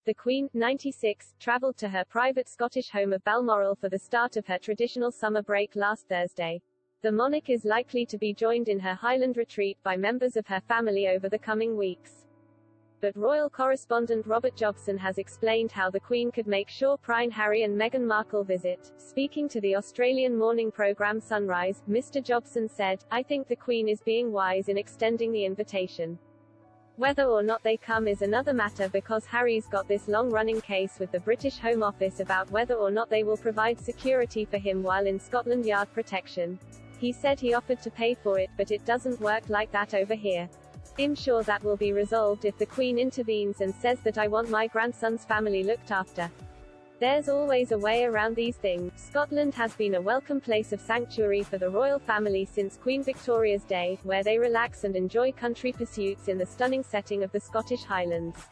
The Queen, 96, travelled to her private Scottish home of Balmoral for the start of her traditional summer break last Thursday. The monarch is likely to be joined in her Highland retreat by members of her family over the coming weeks. But royal correspondent Robert Jobson has explained how the Queen could make sure Prince Harry and Meghan Markle visit. Speaking to the Australian morning programme Sunrise, Mr. Jobson said, "I think the Queen is being wise in extending the invitation. Whether or not they come is another matter because Harry's got this long-running case with the British Home Office about whether or not they will provide security for him while in Scotland Yard protection. He said he offered to pay for it, but it doesn't work like that over here. I'm sure that will be resolved if the Queen intervenes and says that I want my grandson's family looked after. There's always a way around these things." Scotland has been a welcome place of sanctuary for the royal family since Queen Victoria's day, where they relax and enjoy country pursuits in the stunning setting of the Scottish Highlands.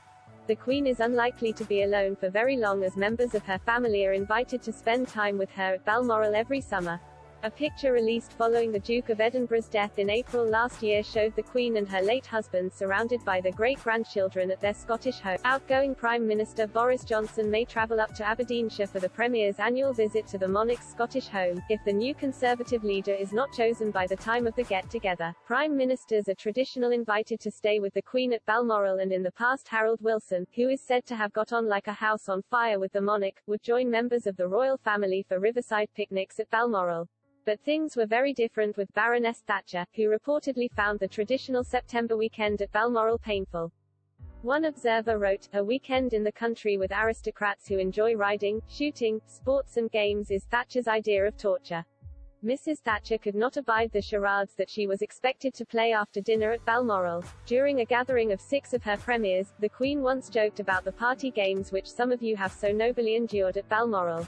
The Queen is unlikely to be alone for very long as members of her family are invited to spend time with her at Balmoral every summer. A picture released following the Duke of Edinburgh's death in April last year showed the Queen and her late husband surrounded by their great-grandchildren at their Scottish home. Outgoing Prime Minister Boris Johnson may travel up to Aberdeenshire for the Premier's annual visit to the monarch's Scottish home, if the new Conservative leader is not chosen by the time of the get-together. Prime Ministers are traditionally invited to stay with the Queen at Balmoral, and in the past Harold Wilson, who is said to have got on like a house on fire with the monarch, would join members of the royal family for riverside picnics at Balmoral. But things were very different with Baroness Thatcher, who reportedly found the traditional September weekend at Balmoral painful. One observer wrote, "A weekend in the country with aristocrats who enjoy riding, shooting, sports and games is Thatcher's idea of torture." Mrs. Thatcher could not abide the charades that she was expected to play after dinner at Balmoral. During a gathering of 6 of her premiers, the Queen once joked about the party games which some of you have so nobly endured at Balmoral.